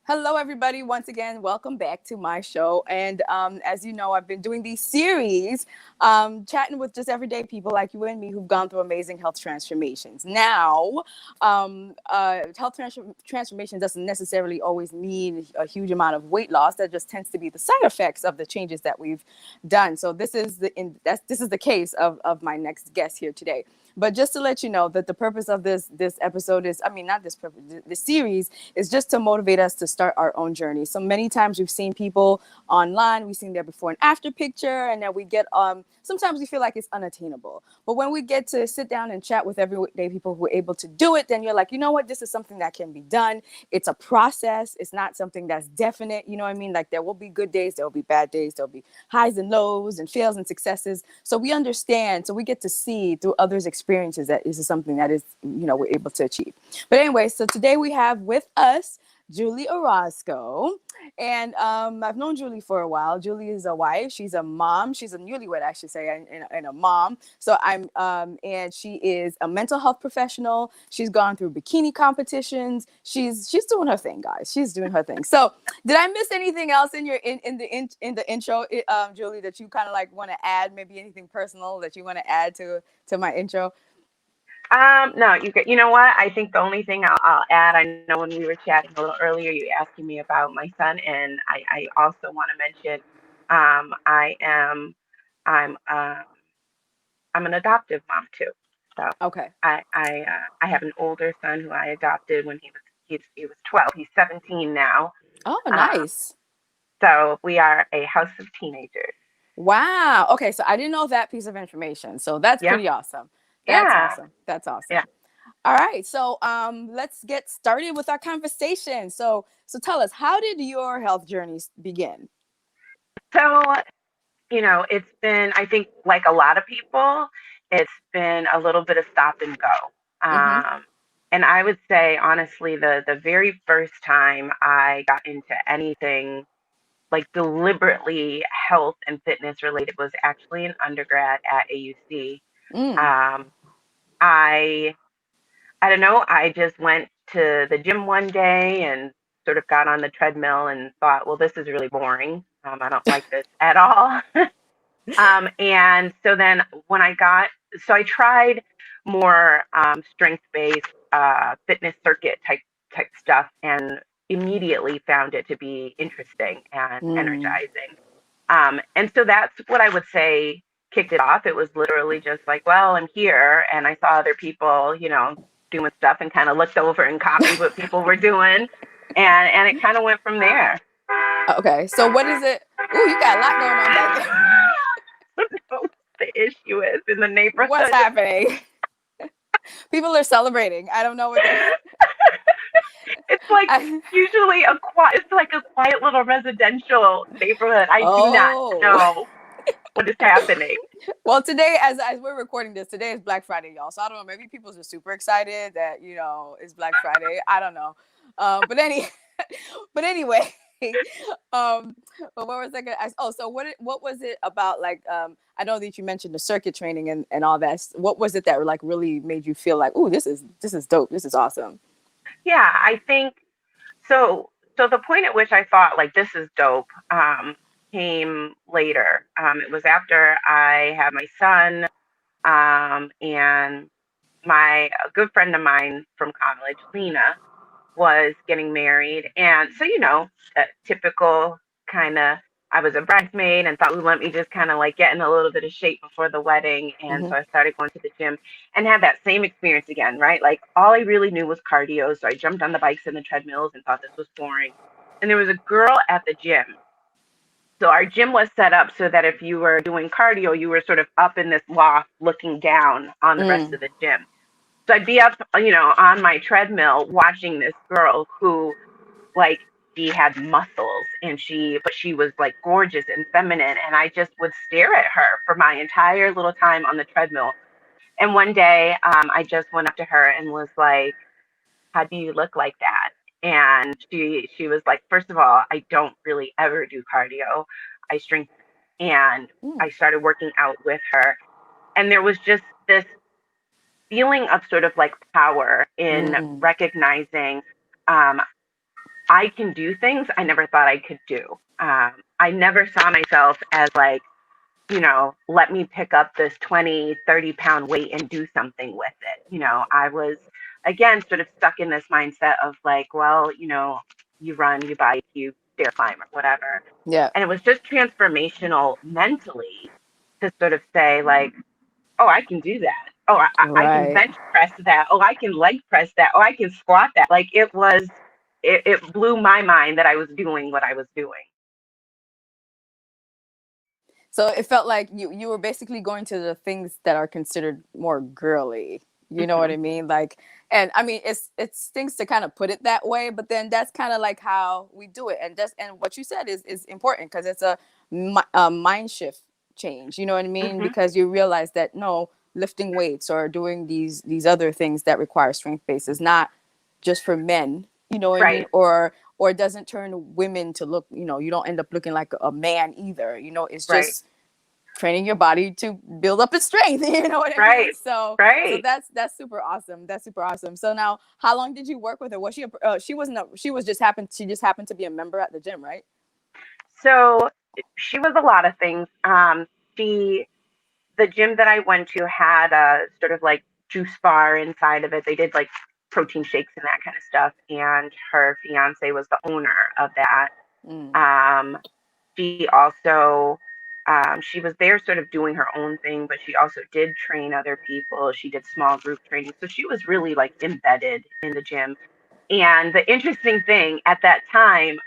Hello, everybody. Once again, welcome back to my show. And as you know, I've been doing these series, chatting with just everyday people like you and me who've gone through amazing health transformations. Now, transformation doesn't necessarily always mean a huge amount of weight loss. That just tends to be the side effects of the changes that we've done. So this is the case of my next guest here today. But just to let you know that the purpose of this episode is, I mean, not this purpose, this series is just to motivate us to start our own journey. So many times we've seen people online, we've seen their before and after picture, and then we get sometimes we feel like it's unattainable. But when we get to sit down and chat with everyday people who are able to do it, then you're like, you know what, this is something that can be done. It's a process. It's not something that's definite. You know what I mean? Like there will be good days, there will be bad days, there'll be highs and lows and fails and successes. So we understand, so we get to see through others' experiences that this is something that is, we're able to achieve. But anyway, so today we have with us Julie Orozco. And I've known Julie for a while. Julie is a wife. She's a mom. She's a newlywed, I should say, and a mom. So and she is a mental health professional. She's gone through bikini competitions. She's doing her thing, guys. She's doing her thing. So did I miss anything else in your in the intro, Julie, that you kind of like want to add? Maybe anything personal that you want to add to my intro? No, you know what? I think the only thing I'll add, I know when we were chatting a little earlier, you asking me about my son, and I also want to mention, I am, I'm, I'm an adoptive mom too. So Okay. I have an older son who I adopted when he was 12. He's 17 now. Oh, Um, nice. so we are a house of teenagers. Wow. Okay, so I didn't know that piece of information. So that's Yeah, pretty awesome. That's yeah, awesome. That's yeah. awesome. All right. So let's get started with our conversation. So tell us, how did your health journey begin? So it's been, I think, like a lot of people, it's been a little bit of stop and go. Mm-hmm. And I would say, honestly, the very first time I got into anything like deliberately health and fitness related was actually an undergrad at AUC. Mm. Um, I I don't know, I just went to the gym one day and sort of got on the treadmill and thought, well, this is really boring. I don't like this at all. And so then when I tried more strength-based fitness circuit type stuff, and immediately found it to be interesting and Mm. energizing. And so that's what I would say kicked it off. It was literally just like, well, I'm here, and I saw other people, doing stuff, and kind of looked over and copied what people were doing, and it kind of went from there. Okay. So what is it? Oh, you got a lot going on back there. What the issue is in the What's neighborhood. happening? People are celebrating. I don't know what they're. It's like I, usually it's like a quiet little residential neighborhood. I do not oh. know what is happening. Well, today, as we're recording this, today is Black Friday, y'all. So I don't know. Maybe people are super excited that it's Black Friday. I don't know. But but anyway, um, but what was I gonna ask? Oh, so what was it about? Like, I know that you mentioned the circuit training and all that. What was it that like really made you feel like, oh, this is dope. This is awesome. Yeah, I think so. So the point at which I thought like this is dope came later. It was after I had my son, and a good friend of mine from college, Lena, was getting married. And so, that typical kind of, I was a bridesmaid and thought, let me just kind of like get in a little bit of shape before the wedding. And Mm-hmm. so I started going to the gym and had that same experience again, right? Like all I really knew was cardio. So I jumped on the bikes and the treadmills and thought this was boring. And there was a girl at the gym. So our gym was set up so that if you were doing cardio, you were sort of up in this loft looking down on the rest Mm. of the gym. So I'd be up, on my treadmill watching this girl who, like, she had muscles but she was like gorgeous and feminine. And I just would stare at her for my entire little time on the treadmill. And one day, I just went up to her and was like, how do you look like that? And she was like, first of all, I don't really ever do cardio. I strength, and Mm. I started working out with her. And there was just this feeling of sort of like power in Mm. recognizing, um, I can do things I never thought I could do. I never saw myself as like, let me pick up this 20, 30 pound weight and do something with it. I was, again, sort of stuck in this mindset of like, well, you run, you bike, you stair climb or whatever. Yeah. And it was just transformational mentally to sort of say, like, oh, I can do that. Oh, I can Right. bench press that. Oh, I can leg press that. Oh, I can squat that. Like it blew my mind that I was doing what I was doing. So it felt like you were basically going to the things that are considered more girly. You know what Hmm. I mean? Like, and I mean, it stinks to kind of put it that way, but then that's kind of like how we do it. And what you said is important because it's a mind shift change. You know what I mean? Hmm. Because you realize that no, lifting weights or doing these other things that require strength base is not just for men. You know what I mean? Right. Or it doesn't turn women to look. You don't end up looking like a man either. It's Right. just training your body to build up its strength. You know what I mean? Right. So Right. that's super awesome. That's super awesome. So now, how long did you work with her? Was she wasn't she was just happened to be a member at the gym, right? So she was a lot of things. She The gym that I went to had a sort of like juice bar inside of it. They did like protein shakes and that kind of stuff. And her fiance was the owner of that. Mm. Um, she also she was there sort of doing her own thing, but she also did train other people. She did small group training. So she was really like embedded in the gym. And the interesting thing at that time,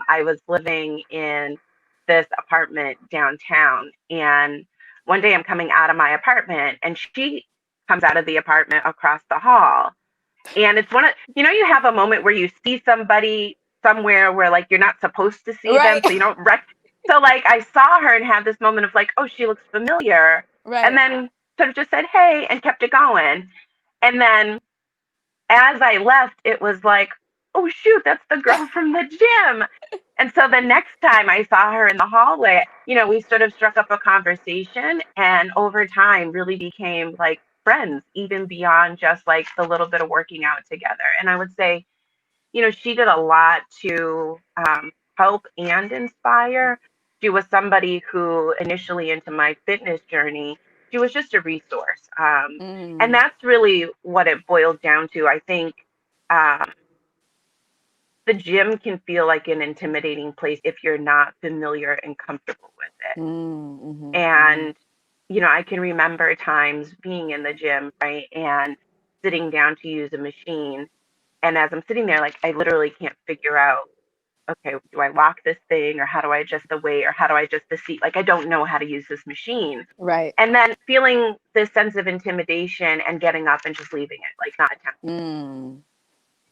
I was living in this apartment downtown. And one day I'm coming out of my apartment and she comes out of the apartment across the hall. And it's you have a moment where you see somebody somewhere where like you're not supposed to see them. Right. So you don't so like I saw her and had this moment of like, oh, she looks familiar. And Right. then sort of just said, hey, and kept it going. And then as I left, it was like, oh, shoot, that's the girl from the gym. And so the next time I saw her in the hallway, we sort of struck up a conversation and over time really became like friends, even beyond just like the little bit of working out together. And I would say, she did a lot to help and inspire. She was somebody who initially into my fitness journey, she was just a resource. And Mm. that's really what it boils down to. I think um, the gym can feel like an intimidating place if you're not familiar and comfortable with it. Mm. Mm-hmm, mm-hmm. And, I can remember times being in the gym, right, and sitting down to use a machine. And as I'm sitting there, like, I literally can't figure out, okay, do I lock this thing or how do I adjust the weight or how do I adjust the seat? Like, I don't know how to use this machine. Right. And then feeling this sense of intimidation and getting up and just leaving it, like, not attempting. Mm.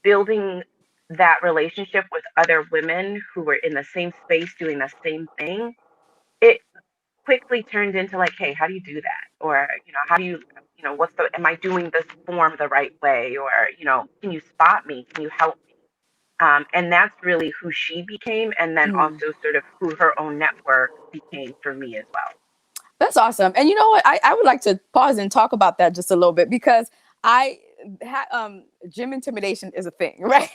Building that relationship with other women who were in the same space doing the same thing, it quickly turned into like, hey, how do you do that? Or, how do you, am I doing this form the right way? Or, can you spot me? Can you help me? And that's really who she became. And then Mm. also sort of who her own network became for me as well. That's awesome. And you know what? I would like to pause and talk about that just a little bit because I gym intimidation is a thing, right?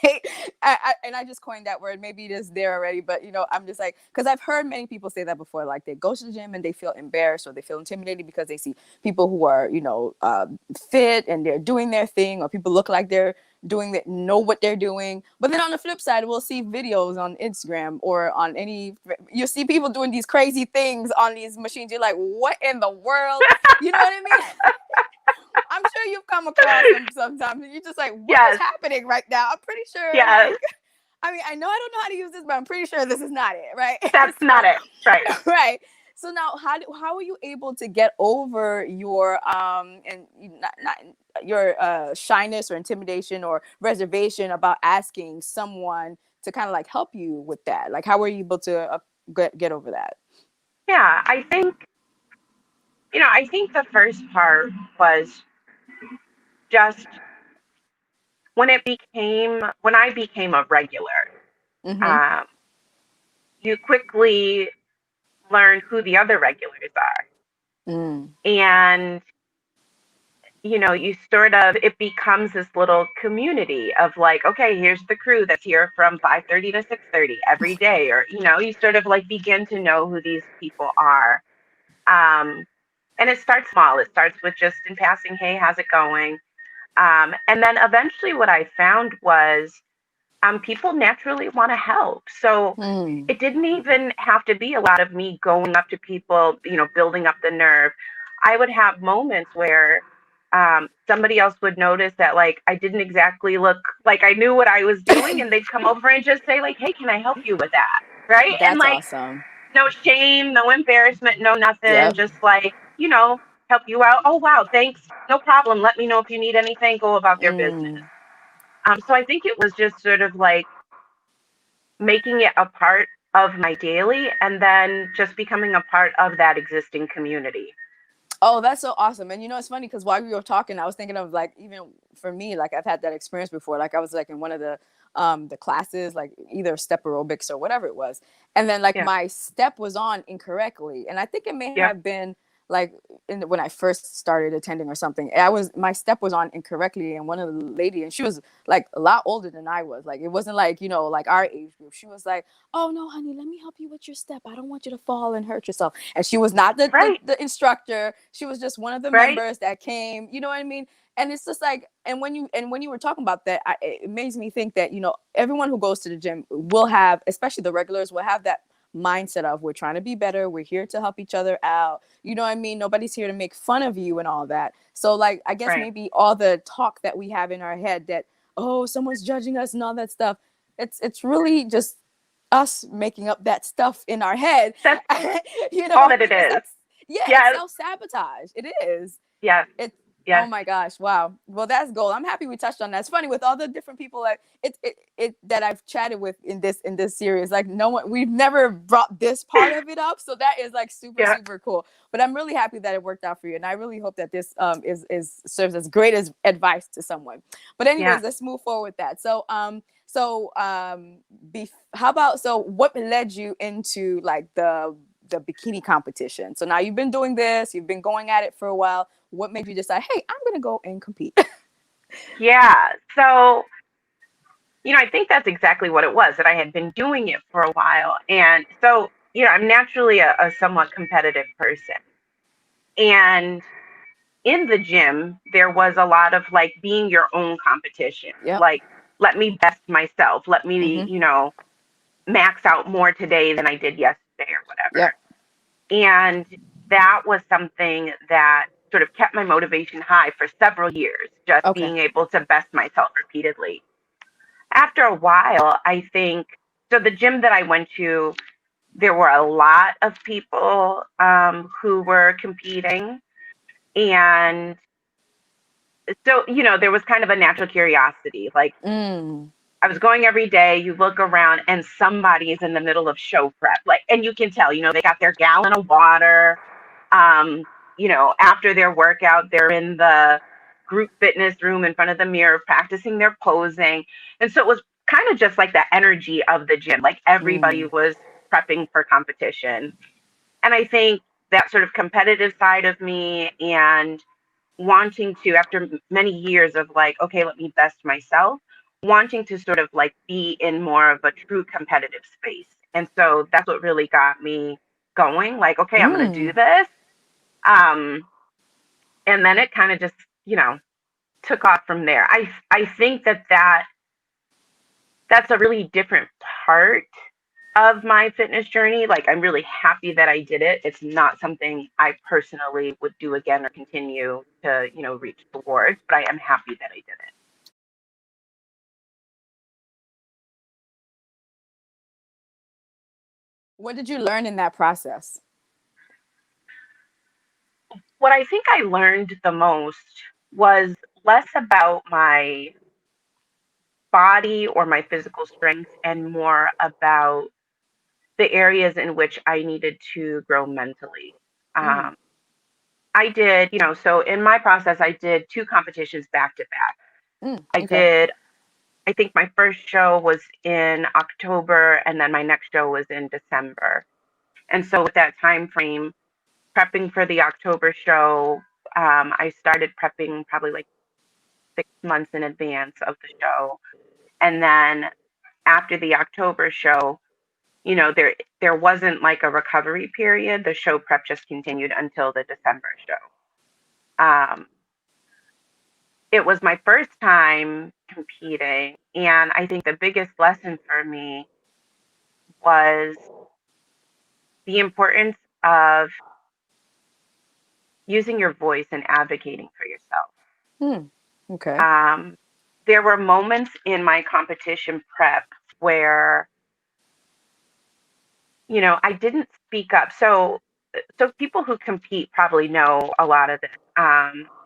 And I just coined that word. Maybe it is there already, but I'm just like, because I've heard many people say that before. Like they go to the gym and they feel embarrassed or they feel intimidated because they see people who are, fit and they're doing their thing, or people look like they're doing that, know what they're doing. But then on the flip side, we'll see videos on Instagram or on you see people doing these crazy things on these machines. You're like, what in the world? You know what I mean? I'm sure you've come across them sometimes and you're just like, what is Yes, happening right now? I'm pretty sure, yes, like, I mean, I know I don't know how to use this, but I'm pretty sure this is not it, right? that's not So, it. Right. right. So now, how are you able to get over your and not your shyness or intimidation or reservation about asking someone to kind of like help you with that? Like, how were you able to get over that? Yeah, I think the first part was just when I became a regular, Mm-hmm. um, you quickly learn who the other regulars are. Mm. And you sort of, it becomes this little community of like, okay, here's the crew that's here from 5:30 to 6:30 every day, or you sort of like begin to know who these people are. Um, and it starts small. It starts with just in passing, hey, how's it going? And then eventually, what I found was people naturally want to help. So Hmm. it didn't even have to be a lot of me going up to people, building up the nerve. I would have moments where somebody else would notice that, like, I didn't exactly look like I knew what I was doing, and they'd come over and just say, like, hey, can I help you with that? Right. And That's like, awesome. no shame, no embarrassment, no nothing, Yep. just like, help you out. Oh, wow, thanks. No problem. Let me know if you need anything. Go about their business. Mm. So I think it was just sort of like making it a part of my daily and then just becoming a part of that existing community. Oh, that's so awesome. And it's funny because while we were talking, I was thinking of like even for me, like I've had that experience before. Like I was like in one of the classes, like either step aerobics or whatever it was. And then like Yeah. my step was on incorrectly. And I think it may Yep. have been like when I first started attending or something. My step was on incorrectly, and one of the lady, and she was like a lot older than I was. Like it wasn't like, like our age group. She was like, "Oh no, honey, let me help you with your step. I don't want you to fall and hurt yourself." And she was not Right. the instructor. She was just one of the Right. members that came. You know what I mean? And it's just like, and when you were talking about that, it makes me think that everyone who goes to the gym will have, especially the regulars, will have that mindset of we're trying to be better, we're here to help each other out. You know what I mean? Nobody's here to make fun of you and all that. So like, I guess Right. maybe all the talk that we have in our head that, oh, someone's judging us and all that stuff, it's really just us making up that stuff in our head. That's You know all what I that it mean? It's is. like, yeah, it's Yeah. self-sabotage. It is. Yes. It Oh Yes. my gosh, wow. Well, that's gold. I'm happy we touched on that. It's funny with all the different people that that I've chatted with in this series. Like no one, we've never brought this part of it up, so that is like super Yeah. super cool. But I'm really happy that it worked out for you, and I really hope that this is serves as great as advice to someone. But Yeah. anyways, let's move forward with that. How about, so what led you into like the bikini competition? So now you've been doing this, you've been going at it for a while. What made you decide, hey, I'm gonna go and compete? Yeah. So, I think that's exactly what it was, that I had been doing it for a while. And so, I'm naturally a somewhat competitive person. And in the gym, there was a lot of like being your own competition. Yep. Like, let me best myself. Let me, Mm-hmm. max out more today than I did yesterday or whatever. Yep. And that was something that sort of kept my motivation high for several years, just Okay. being able to best myself repeatedly. After a while, I think, so the gym that I went to, there were a lot of people who were competing. And so, there was kind of a natural curiosity. Like, Mm. I was going every day, you look around and somebody is in the middle of show prep. Like, and you can tell, they got their gallon of water. After their workout, they're in the group fitness room in front of the mirror practicing their posing. And so it was kind of just like the energy of the gym. Like everybody Mm. was prepping for competition. And I think that sort of competitive side of me and wanting to, after many years of like, okay, let me best myself, wanting to sort of like be in more of a true competitive space. And so that's what really got me going, like, okay, I'm going to do Mm. this. Um, and then it kind of just, you know, took off from there. I think that's a really different part of my fitness journey. Like, I'm really happy that I did it. It's not something I personally would do again or continue to, reach towards, but I am happy that I did it. What did you learn in that process? What I think I learned the most was less about my body or my physical strength and more about the areas in which I needed to grow mentally. Mm. Um, I did, so in my process, I did two competitions back to back. Mm. I Okay. did, I think my first show was in October, and then my next show was in December. And so with that time frame, prepping for the October show, I started prepping probably like 6 months in advance of the show. And then after the October show, there wasn't like a recovery period. The show prep just continued until the December show. It was my first time competing, and I think the biggest lesson for me was the importance of using your voice and advocating for yourself. Hmm. Okay. Um, there were moments in my competition prep where, I didn't speak up. So people who compete probably know a lot of this.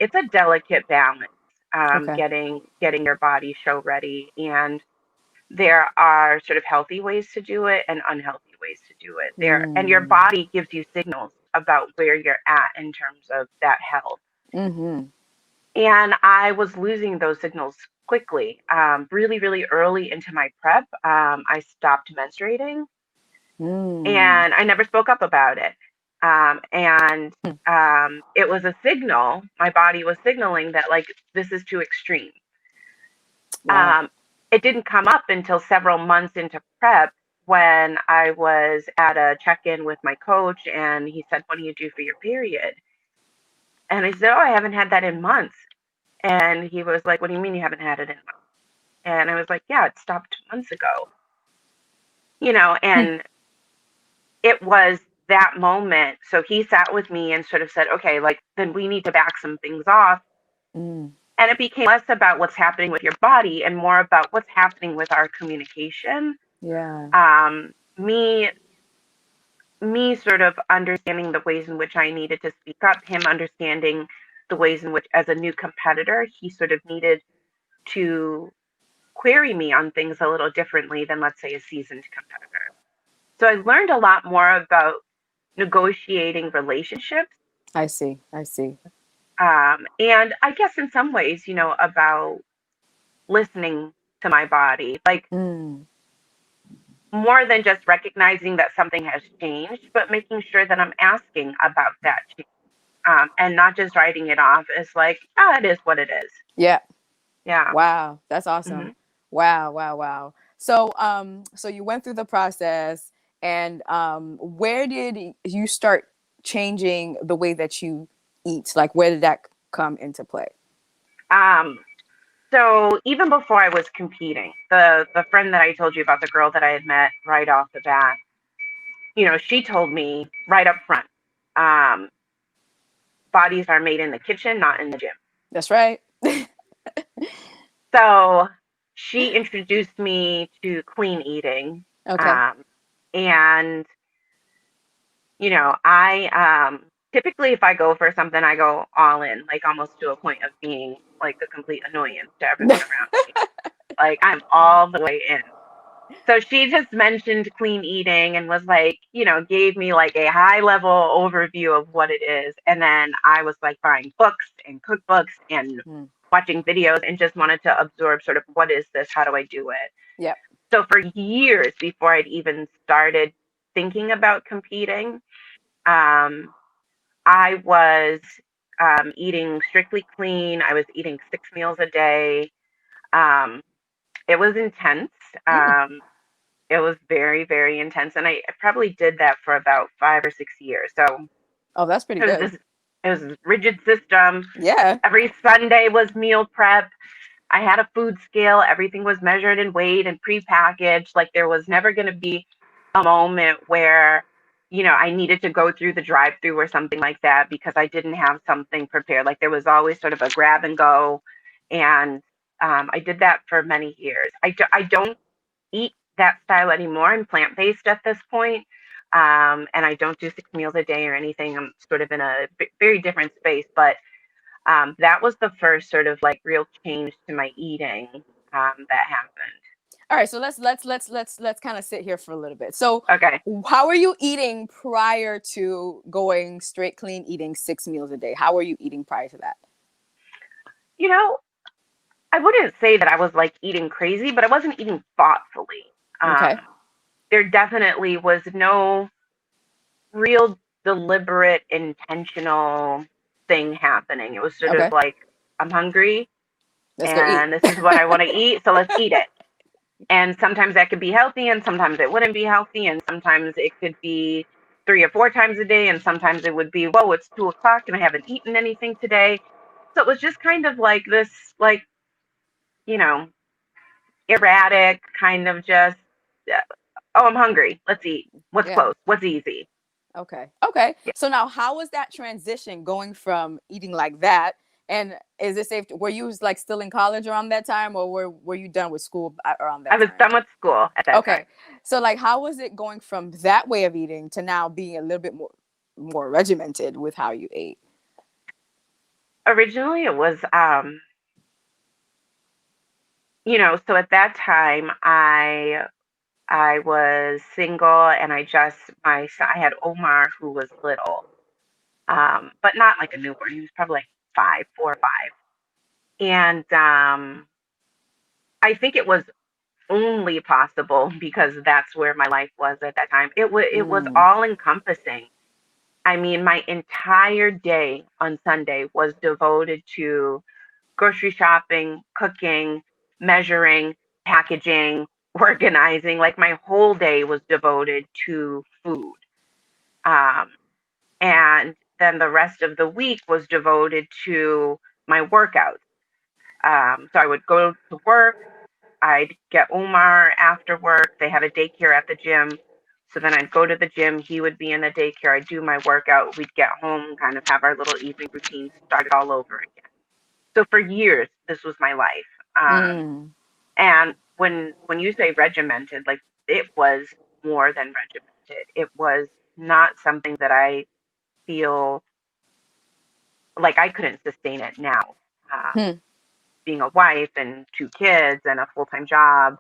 It's a delicate balance, Okay. getting your body show ready, and there are sort of healthy ways to do it and unhealthy ways to do it. And your Mm. body gives you signals about where you're at in terms of that health. Mm-hmm. And I was losing those signals quickly. Really, really early into my prep, I stopped menstruating, Mm. and I never spoke up about it. And it was a signal. My body was signaling that, like, this is too extreme. Wow. Um, it didn't come up until several months into prep when I was at a check in with my coach, and he said, "What do you do for your period?" And I said, "Oh, I haven't had that in months." And he was like, "What do you mean you haven't had it in months?" And I was like, "Yeah, it stopped months ago." Hmm. And it was that moment. So he sat with me and sort of said, "Okay, like, then we need to back some things off." Mm. And it became less about what's happening with your body and more about what's happening with our communication. Yeah. Me sort of understanding the ways in which I needed to speak up, him understanding the ways in which, as a new competitor, he sort of needed to query me on things a little differently than, let's say, a seasoned competitor. So I learned a lot more about negotiating relationships. I see. I see. And I guess in some ways, about listening to my body, like, Mm. more than just recognizing that something has changed, but making sure that I'm asking about that change, and not just writing it off as like, oh, it is what it is. Yeah. Yeah. Wow. That's Hmm. awesome. Wow. Wow. Wow. So you went through the process, and where did you start changing the way that you eat? Like, where did that come into play? Um, so even before I was competing, the friend that I told you about, the girl that I had met right off the bat, she told me right up front, um, bodies are made in the kitchen, not in the gym. That's right. So she introduced me to clean eating. Okay. Um, and I typically, if I go for something, I go all in, like almost to a point of being like a complete annoyance to everyone around me. Like, I'm all the way in. So she just mentioned clean eating and was like, gave me like a high level overview of what it is. And then I was like buying books and cookbooks and Mm. watching videos and just wanted to absorb sort of, what is this? How do I do it? Yep. So for years before I'd even started thinking about competing, um, I was eating strictly clean. I was eating 6 meals a day. Um, it was intense. Mm. Um, it was very, very intense, and I probably did that for about 5 or 6 years. So Oh, that's pretty it was good. this, it was this rigid system. Yeah. Every Sunday was meal prep. I had a food scale. Everything was measured and weighed and prepackaged. Like, there was never going to be a moment where, I needed to go through the drive-through or something like that because I didn't have something prepared. Like, there was always sort of a grab and go, and I did that for many years. I don't eat that style anymore. I'm plant-based at this point. And I don't do 6 meals a day or anything. I'm sort of in a very different space, but that was the first sort of like real change to my eating, that happened. All right. So let's kind of sit here for a little bit. So, Okay. how were you eating prior to going straight clean, eating 6 meals a day? How were you eating prior to that? You know, I wouldn't say that I was like eating crazy, but I wasn't eating thoughtfully. Okay. There definitely was no real deliberate, intentional. thing happening. It was sort of Okay. like, I'm hungry Let's go eat. and this is what I want to eat, so let's eat it. And sometimes that could be healthy and sometimes it wouldn't be healthy, and sometimes it could be 3 or 4 times a day, and sometimes it would be, whoa, it's 2 o'clock and I haven't eaten anything today. So it was just kind of like this, like, you know, erratic kind of just, uh, oh, I'm hungry, let's eat, what's Yeah. close, what's easy. Okay. Okay. Yeah. So now, how was that transition going from eating like that? And is it safe? Were you like still in college around that time, or were you done with school around I that was time? done with school at that time. Okay. So like, how was it going from that way of eating to now being a little bit more regimented with how you ate? Originally it was, so at that time I was single, and I had Omar, who was little, but not like a newborn. He was probably like 4 or 5, and I think it was only possible because that's where my life was at that time. It was Mm, all encompassing. I mean, my entire day on Sunday was devoted to grocery shopping, cooking, measuring, packaging, organizing. Like my whole day was devoted to food. Um, and then the rest of the week was devoted to my workouts. So I would go to work, I'd get Omar after work. They had a daycare at the gym. So then I'd go to the gym, he would be in the daycare, I'd do my workout, we'd get home, kind of have our little evening routine, start it all over again. So for years, this was my life. mm, And when you say regimented, like, it was more than regimented. It was not something that I feel like I couldn't sustain it now. hmm. Being a wife and 2 kids and a full time job,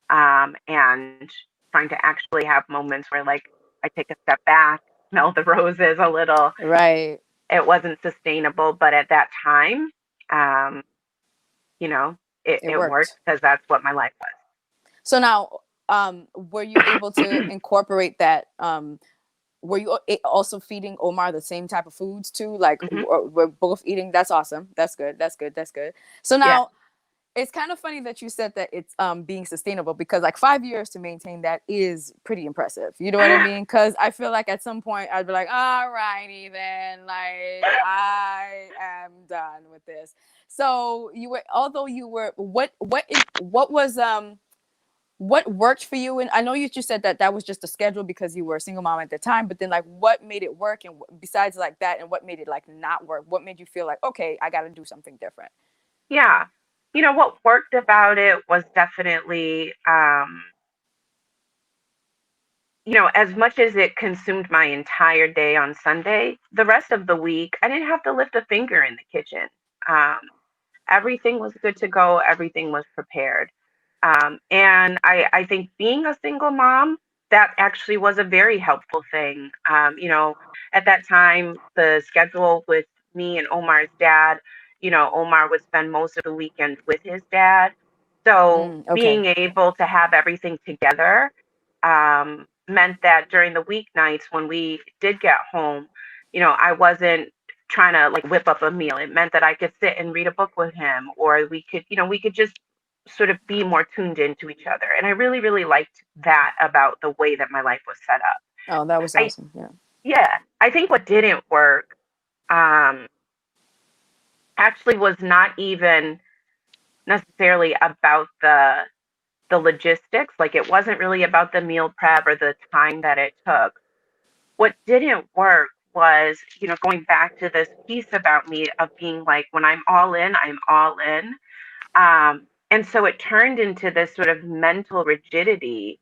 and trying to actually have moments where, like, I take a step back, smell the roses a little. Right. It wasn't sustainable, but at that time, um, you know, It it worked worked. because that's what my life So now, were you able to was. incorporate that? Were you also feeding Omar the same type of foods too? Like, Hmm. we're both eating. That's awesome. That's good. That's good. That's good. So Yeah. now, it's kind of funny that you said that it's being sustainable, because like 5 years to maintain that is pretty impressive. You know what I mean? Because I feel like at some point I'd be like, all righty then, like I am done with this. So you were, although you were, what was what worked for you? And I know you just said that that was just a schedule because you were a single mom at the time, but then like what made it work, and besides like that, and what made it like not work? What made you feel like, okay, I got to do something different? Yeah. What worked about it was definitely, as much as it consumed my entire day on Sunday, the rest of the week, I didn't have to lift a finger in the kitchen. Um, Everything was good to go, everything was prepared. And I think being a single mom, that actually was a very helpful thing. At that time, the schedule with me and Omar's dad, Omar would spend most of the weekend with his dad. So Mm, okay. being able to have everything together, meant that during the weeknights when we did get home, I wasn't trying to like whip up a meal. It meant that I could sit and read a book with him, or we could just sort of be more tuned into each other. And I really, really liked that about the way that my life was set up. Oh, that was I awesome. Yeah. Yeah, I think what didn't work, um, actually was not even necessarily about the logistics. Like, it wasn't really about the meal prep or the time that it took. What didn't work was, going back to this piece about me of being like, when I'm all in, I'm all in. And so it turned into this sort of mental rigidity,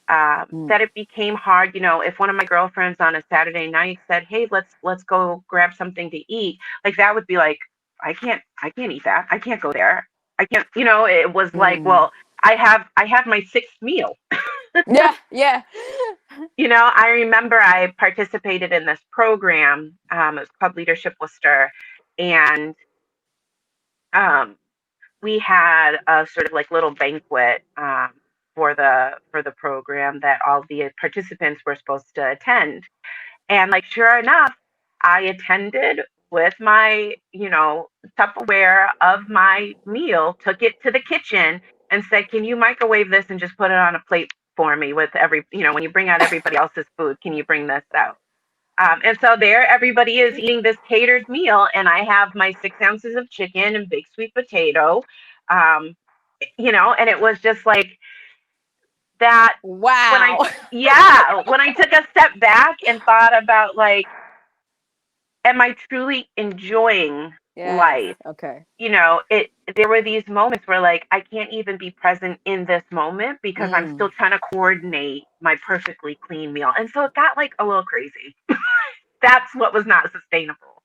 Mm, that it became hard. If one of my girlfriends on a Saturday night said, "Hey, let's go grab something to eat," like, that would be like, I can't eat that. I can't go there. I can't. It was like, mm. well, I have my sixth meal. Yeah, yeah. I remember I participated in this program. It was called Leadership Worcester, and um, we had a sort of like little banquet, for the program that all the participants were supposed to attend. And, like, sure enough, I attended. with my, Tupperware of my meal, took it to the kitchen and said, "Can you microwave this and just put it on a plate for me with when you bring out everybody else's food, can you bring this out?" And so there everybody is eating this catered meal, and I have my 6 ounces of chicken and big sweet potato. Um, and it was just like that when Wow. when I took a step back and thought about, like, am I truly enjoying Yes. life? Okay. There were these moments where, like, I can't even be present in this moment because I'm Mm. still trying to coordinate my perfectly clean meal. And so it got like a little crazy. That's what was not sustainable.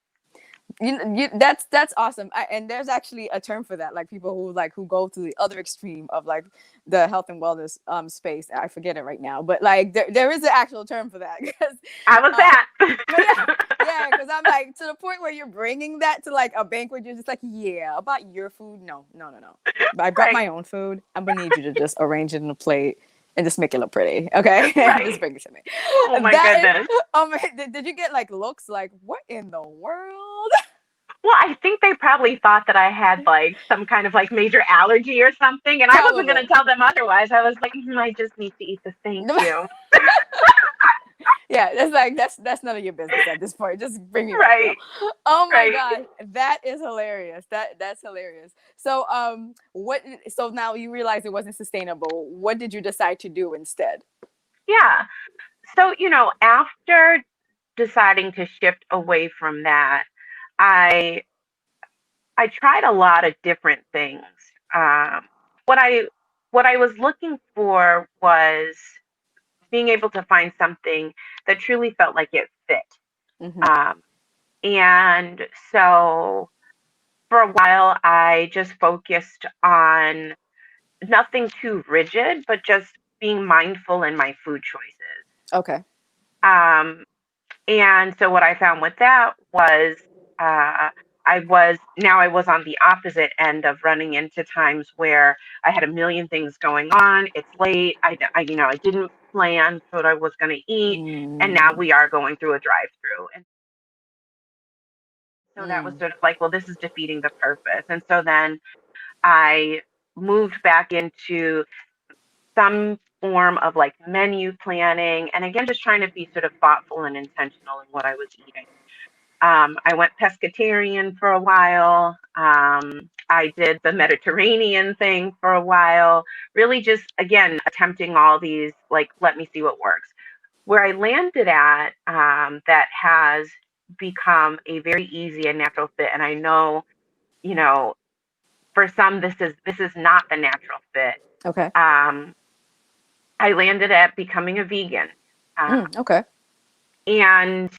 That's awesome. And there's actually a term for that, like people who go to the other extreme of like the health and wellness space. I forget it right now, but like there is an actual term for that because I was um that. but yeah, because I'm like, to the point where you're bringing that to like a banquet, you're just like, yeah, about your food, no, no, no, no. But I brought Right, my own food. I'm gonna need you to just arrange it in a plate and just make it look pretty, okay? Just right. bring it to me. Oh my That is, goodness. did you get like looks like, what in the world? Well, I think they probably thought that I had like some kind of like major allergy or something, and I wasn't going Probably. to tell them otherwise. I was like, I just need to eat this. Thank you. Yeah, that's like that's none of your business at this point. Just bring me my meal. Right, Oh my right. god, that is hilarious. That's hilarious. So what? So now you realize it wasn't sustainable. What did you decide to do instead? Yeah. So, after deciding to shift away from that, I I tried a lot of different things. Um, what I what I was looking for was being able to find something that truly felt like it fit. Mm-hmm. Um, and so for a while, I just focused on nothing too rigid, but just being mindful in my food choices. Okay. Um, And so what I found with that was, uh, I was on the opposite end of running into times where I had a million things going on. It's late. I didn't plan for what I was going to eat, and now Mm, we are going through a drive-through. And so that was mm, sort of like, well, this is defeating the purpose. And so then I moved back into some form of like menu planning, and again, just trying to be sort of thoughtful and intentional in what I was eating. I went pescatarian for a while. I did the Mediterranean thing for a while, really just, again, attempting all these, like, let me see what works. Where I landed at, that has become a very easy and natural fit. And I know, you know, for some, this is not the natural fit. okay. Um, I landed at becoming a vegan. Mm, Um, okay. and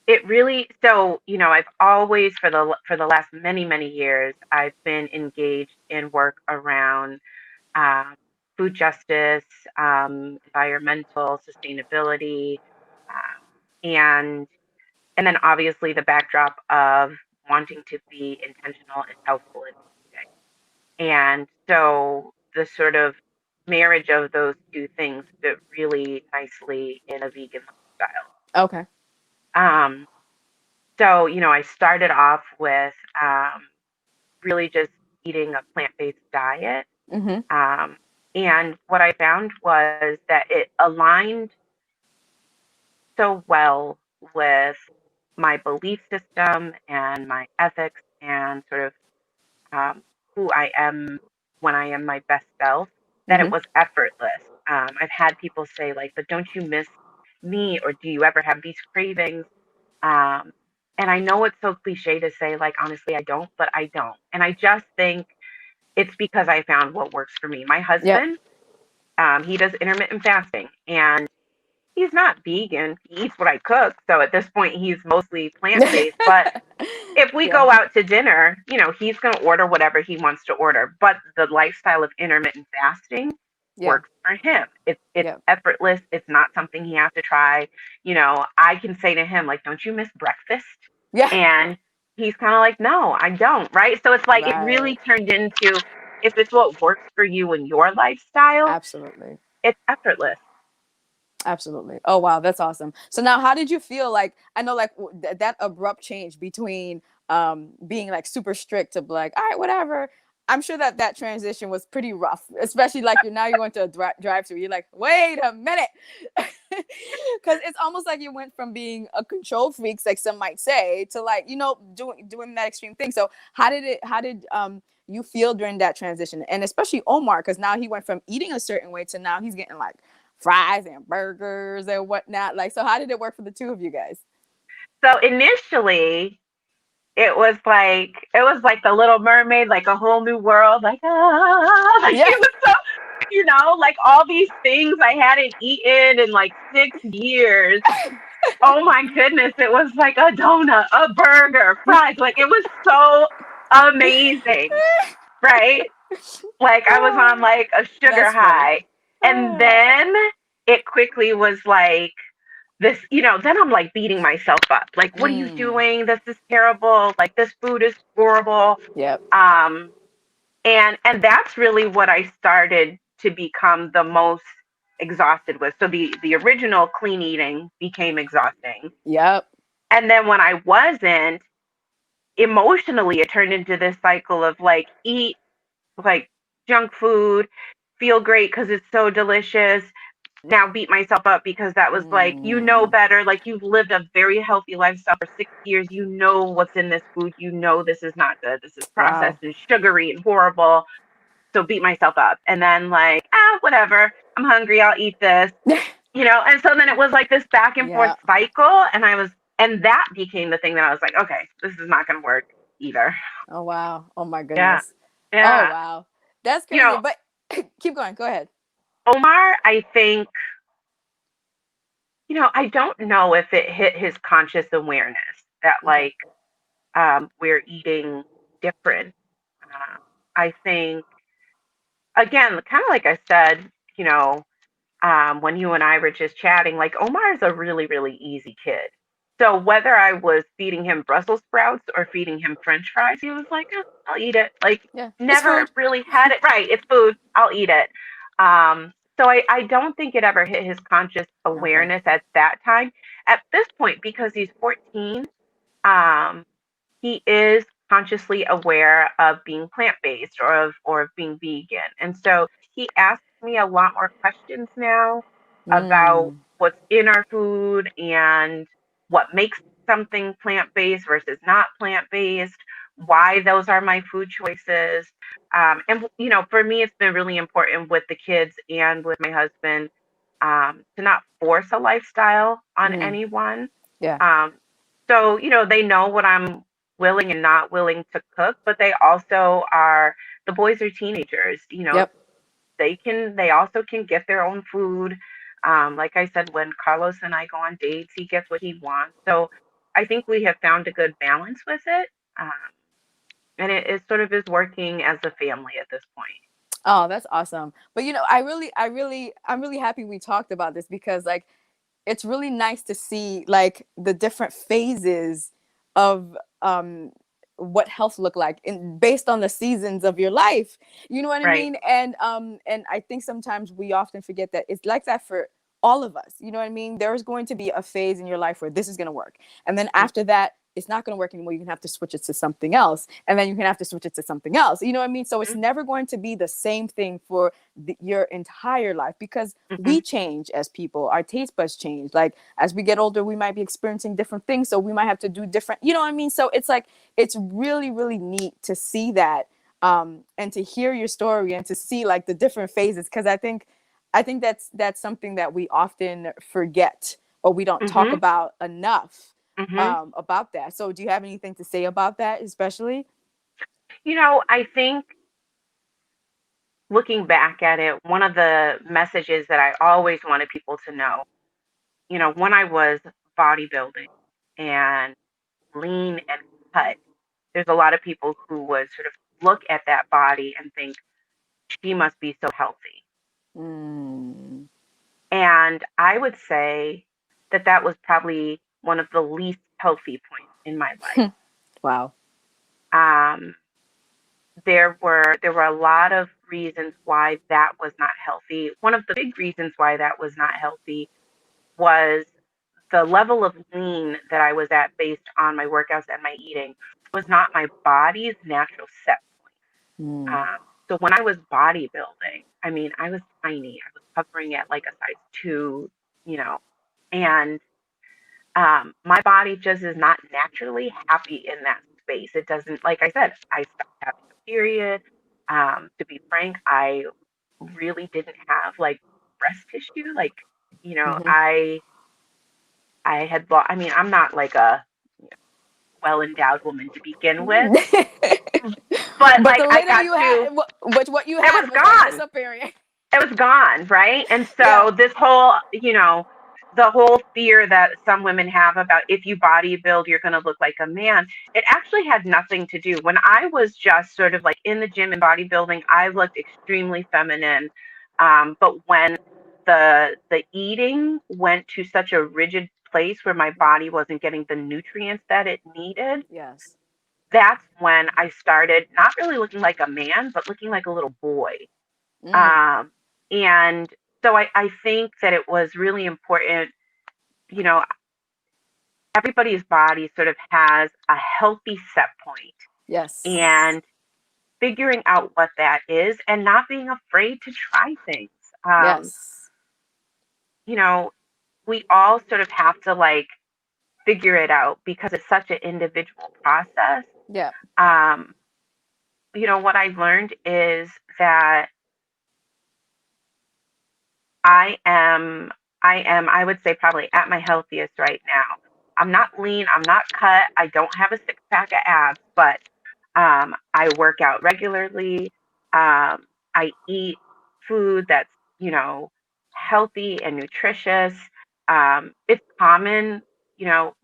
it really, so, I've always, for the last many years, I've been engaged in work around um, food justice, environmental sustainability, and then obviously the backdrop of wanting to be intentional and helpful in eating. And so the sort of marriage of those two things fit really nicely in a vegan lifestyle. Okay. Um, So, I started off with really just eating a plant based diet. Mm-hmm. Um, and what I found was that it aligned so well with my belief system and my ethics and sort of who I am when I am my best self, that it Mm-hmm. was effortless. I've had people say, like, but don't you miss me, or do you ever have these cravings? Um, and I know it's so cliche to say, like, honestly, I don't, but I don't. And I just think it's because I found what works for me. My Yep. husband, he does intermittent fasting, and he's not vegan. He eats what I cook. So at this point, he's mostly plant based. But if we Yeah. go out to dinner, he's going to order whatever he wants to order. But the lifestyle of intermittent fasting Yeah. works for him. It's Yeah. effortless. It's not something he has to try. I can say to him, like, don't you miss breakfast? Yeah. And he's kind of like, no, I don't. Right. So it's like it Right. really turned into, if it's what works for you and your lifestyle, Absolutely. it's effortless. Absolutely. Oh wow, that's awesome. So now, how did you feel? Like, I know, like that abrupt change between being like super strict to like, all right, whatever. I'm sure that that transition was pretty rough, especially like you're going to a drive through. You're like, wait a minute, because it's almost like you went from being a control freak, like some might say, to like doing that extreme thing. So how did you feel during that transition, and especially Omar, because now he went from eating a certain way to now he's getting like fries and burgers and whatnot. Like, so how did it work for the two of you guys? So initially, it was like the Little Mermaid, like a whole new world, like like Yeah. it was so, like all these things I hadn't eaten in like 6 years. Oh my goodness, it was like a donut, a burger, fries, like it was so amazing, right? Like I was on like a sugar That's funny. high, and then it quickly was like this, then I'm like beating myself up. Like, what are you Mm. doing? This is terrible. Like this food is horrible. Yep. Um, and that's really what I started to become the most exhausted with. So the original clean eating became exhausting. Yep. And then when I wasn't, emotionally it turned into this cycle of like eat like junk food, feel great because it's so delicious, now beat myself up because that was like, Mm. better. Like you've lived a very healthy lifestyle for 6 years. You know what's in this food. You know this is not good. This is processed Wow. and sugary and horrible. So beat myself up. And then like, whatever. I'm hungry. I'll eat this. And so then it was like this back and forth Yeah. cycle. And that became the thing that I was like, okay, this is not going to work either. Oh wow. Oh my Yeah. goodness. Oh Yeah. wow. That's You crazy. know, But keep going. Go ahead. Omar, I think, I don't know if it hit his conscious awareness that Okay. like we're eating different. Uh, I think again, kind of like I said, you know, when you and I were just chatting, like Omar is a really, really easy kid. So whether I was feeding him Brussels sprouts or feeding him French fries, he was like, I'll eat it. Like Yeah. It's never food. really had it right. It's food. I'll eat it. So I don't think it ever hit his conscious Okay. awareness at that time. At this point, because he's 14, um, he is consciously aware of being plant-based or of being vegan. And so he asks me a lot more questions now about Mm. what's in our food and what makes something plant-based versus not plant-based, why those are my food choices. And for me, it's been really important with the kids and with my husband, to not force a lifestyle on Mm. anyone. Yeah. Um, so, they know what I'm willing and not willing to cook, but they also are, the boys are teenagers, Yep. they also can get their own food. Like I said, when Carlos and I go on dates, he gets what he wants. So I think we have found a good balance with it. Um, and it sort of is working as a family at this point. Oh, that's awesome. But I'm really happy we talked about this because like it's really nice to see like the different phases of what health look like in based on the seasons of your life. You know what I Right. mean? And I think sometimes we often forget that it's like that for all of us. You know what I mean? There's going to be a phase in your life where this is going to work. And then after that, it's not going to work anymore. You can have to switch it to something else. And then you can have to switch it to something else. You know what I mean? So it's Mm-hmm. never going to be the same thing for your entire life because Mm-hmm. we change as people. Our taste buds change. Like as we get older, we might be experiencing different things. So we might have to do different, you know what I mean? So it's like, it's really, really neat to see that and to hear your story and to see like the different phases. Cause I think that's something that we often forget or we don't talk Mm-hmm. about enough Mm-hmm. about that. So do you have anything to say about that, especially? I think looking back at it, one of the messages that I always wanted people to know, when I was bodybuilding and lean and cut, there's a lot of people who would sort of look at that body and think she must be so healthy. Mm. And I would say that that was probably one of the least healthy points in my life. Wow. Um, there were a lot of reasons why that was not healthy. One of the big reasons why that was not healthy was the level of lean that I was at based on my workouts and my eating was not my body's natural set point. Mm. So when I was bodybuilding, I mean, I was tiny. I was hovering at like a size 2, you know, and my body just is not naturally happy in that space. It doesn't, like I said, I stopped having a period. To be frank, I really didn't have like breast tissue. Like, you know, Hmm. I had lost, I mean, I'm not like a well endowed woman to begin with, but But like the I little got you to, had, what you it had was was like the gone. sub area. It was gone, right? And Yeah. so this whole, the whole fear that some women have about if you bodybuild, you're going to look like a man, it actually had nothing to do. When I was just sort of like in the gym and bodybuilding, I looked extremely feminine. But when the eating went to such a rigid place where my body wasn't getting the nutrients that it needed, Yes. that's when I started not really looking like a man, but looking like a little boy. Mm. Um, and so I think that it was really important, you know, everybody's body sort of has a healthy set point, Yes. and figuring out what that is and not being afraid to try things. Um, Yes. you know, we all sort of have to like figure it out because it's such an individual process. Yeah. Um, what I've learned is that I am I would say probably at my healthiest right now. I'm not lean, I'm not cut, I don't have a six pack of abs, but I work out regularly. I eat food that's, you know, healthy and nutritious. It's common,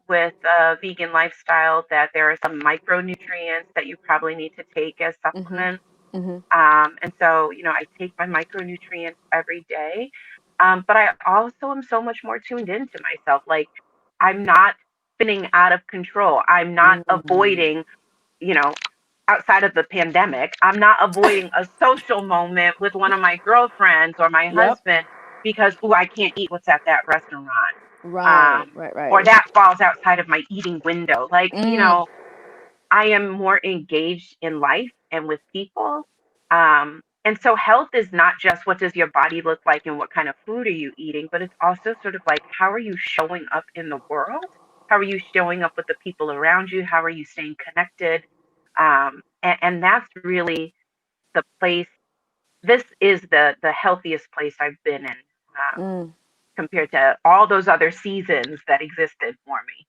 with a vegan lifestyle that there are some micronutrients that you probably need to take as Mm-hmm. supplements. Mm-hmm. And so, I take my micronutrients every day. But I also am so much more tuned into myself. Like, I'm not spinning out of control. I'm not Mm. avoiding, you know, outside of the pandemic, I'm not avoiding a social moment with one of my girlfriends or my Yep. husband because, ooh, I can't eat what's at that restaurant. Right. Um, Right. or Right. that falls outside of my eating window. Like, Mm. I am more engaged in life and with people. And so health is not just what does your body look like and what kind of food are you eating, but it's also sort of like how are you showing up in the world? How are you showing up with the people around you? How are you staying connected? And that's really the place. This is the healthiest place I've been in Mm. compared to all those other seasons that existed for me.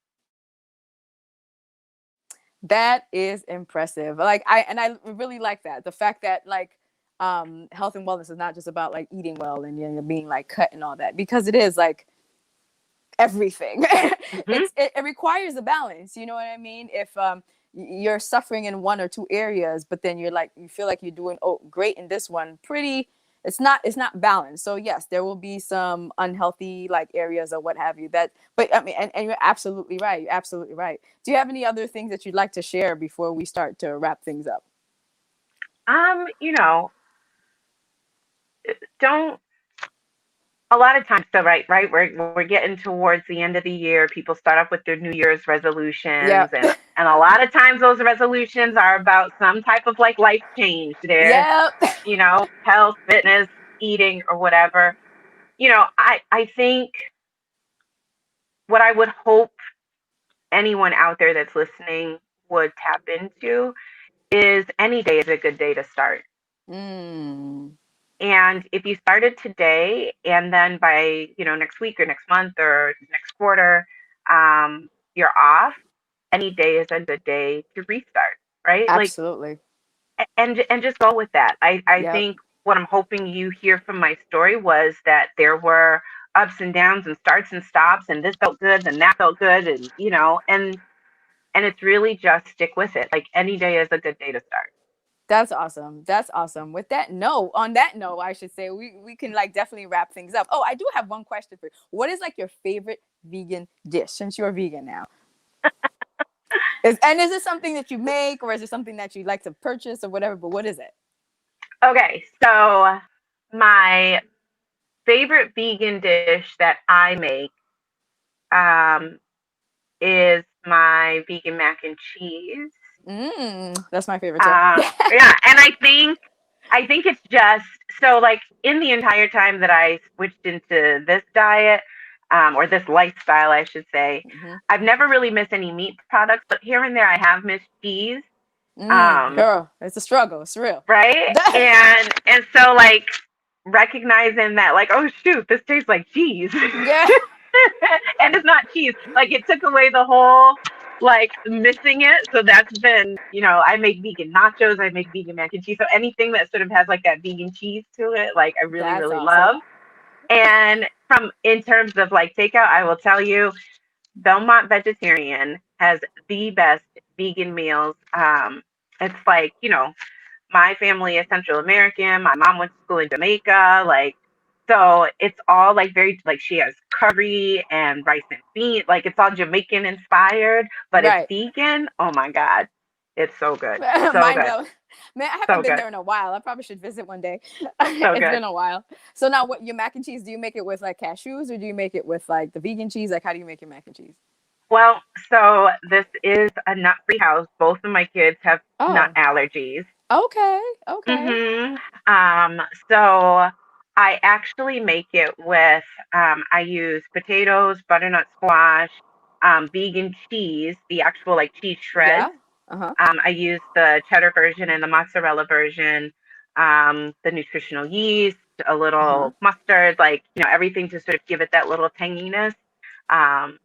That is impressive. I really like that. The fact that like health and wellness is not just about like eating well and being like cut and all that, because it is like everything. Hmm. It requires a balance, you know what I mean? If you're suffering in one or two areas, but then you feel like you're doing great in this one, pretty it's not balanced. So yes, there will be some unhealthy like areas or what have you, that but I mean, and you're absolutely right, you're absolutely right. Do you have any other things that you'd like to share before we start to wrap things up? You know, don't a lot of times, so right, we're getting towards the end of the year. People start off with their New Year's resolutions, Yep. and a lot of times those resolutions are about some type of like life change. They're, Yep. health, fitness, eating, or whatever. I think what I would hope anyone out there that's listening would tap into is any day is a good day to start. Mm. And if you started today and then by, next week or next month or next quarter, you're off, any day is a good day to restart, right? Like, Absolutely. and just go with that. I Yep. think what I'm hoping you hear from my story was that there were ups and downs and starts and stops, and this felt good and that felt good, and and it's really just stick with it. Like any day is a good day to start. That's awesome. That's awesome. With that note, on that note, I should say we can like definitely wrap things up. Oh, I do have one question for you. What is like your favorite vegan dish since you're vegan now? Is it something that you make, or is it something that you like to purchase or whatever? But what is it? Okay, so my favorite vegan dish that I make. um, is my vegan mac and cheese. That's my favorite too. Yeah, and I think it's just so like in the entire time that I switched into this diet, or this lifestyle, I should say, Hmm. I've never really missed any meat products, but here and there I have missed cheese. Um, Girl, it's a struggle. It's real. right? And so like recognizing that like, oh shoot, this tastes like cheese. Yeah. And it's not cheese. Like it took away the whole like missing it. So that's been, I make vegan nachos, I make vegan mac and cheese. So anything that sort of has like that vegan cheese to it, like I really, That's really awesome. love. And from in terms of like takeout, I will tell you, Belmont Vegetarian has the best vegan meals. It's like, my family is Central American. My mom went to school in Jamaica. Like, so it's all like very, like, she has curry and rice and beans. Like, it's all Jamaican inspired, but it's Right. vegan. Oh my God. It's so good. So Mind good. blown. Man, I haven't So been good. there in a while. I probably should visit one day. So It's good. been a while. So now, what your mac and cheese? Do you make it with like cashews, or do you make it with like the vegan cheese? Like, how do you make your mac and cheese? Well, so this is a nut free house. Both of my kids have nut Oh, allergies. okay, okay. Mm-hmm. So I actually make it with, I use potatoes, butternut squash, vegan cheese, the actual like cheese shreds. Yeah. Uh huh. I use the cheddar version and the mozzarella version, the nutritional yeast, a Uh huh. little mustard, like, everything to sort of give it that little tanginess. Um,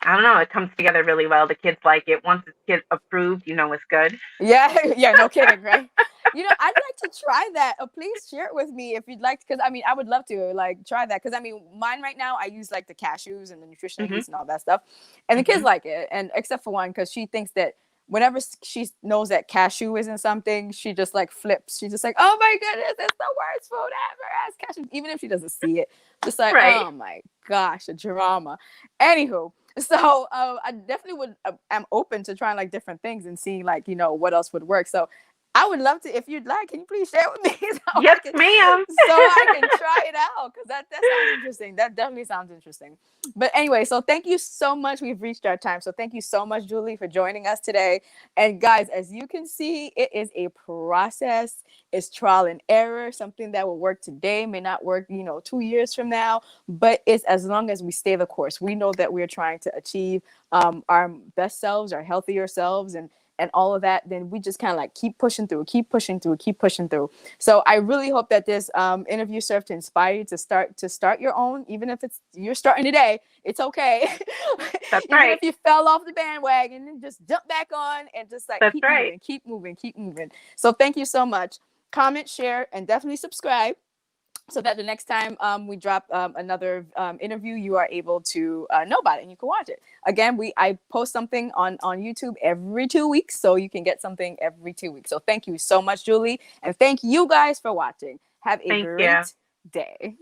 I don't know, it comes together really well. The kids like it. Once it's kid approved, it's good. Yeah, yeah, no kidding, right? I'd like to try that. Please share it with me if you'd like, because I mean, I would love to like try that. Because I mean, mine right now, I use like the cashews and the nutritional Hmm. yeast and all that stuff, and the kids Hmm. like it. And except for one, because she thinks that whenever she knows that cashew isn't something, she just like flips. She's just like, "Oh my goodness, it's the worst food ever!" As cashew, even if she doesn't see it, just like, Right. "Oh my gosh, a drama." Anywho, so I definitely would. I'm open to trying like different things and seeing like what else would work. So I would love to, if you'd like. Can you please share with me Yes, ma'am. so I can try it out? Because that sounds interesting. That definitely sounds interesting. But anyway, so thank you so much. We've reached our time. So thank you so much, Julie, for joining us today. And guys, as you can see, it is a process. It's trial and error. Something that will work today may not work, 2 years from now. But it's as long as we stay the course. We know that we're trying to achieve our best selves, our healthier selves, and all of that. Then we just kind of like keep pushing through, keep pushing through, keep pushing through. So I really hope that this interview served to inspire you to start your own, even if it's you're starting today. It's okay. That's Even if right. you fell off the bandwagon, and just jump back on and just like That's keep right. moving, keep moving, keep moving. So thank you so much. Comment, share, and definitely subscribe so that the next time we drop another interview, you are able to know about it and you can watch it. Again, I post something on YouTube every 2 weeks, so you can get something every 2 weeks. So thank you so much, Julie, and thank you guys for watching. Have a Thank you. great day.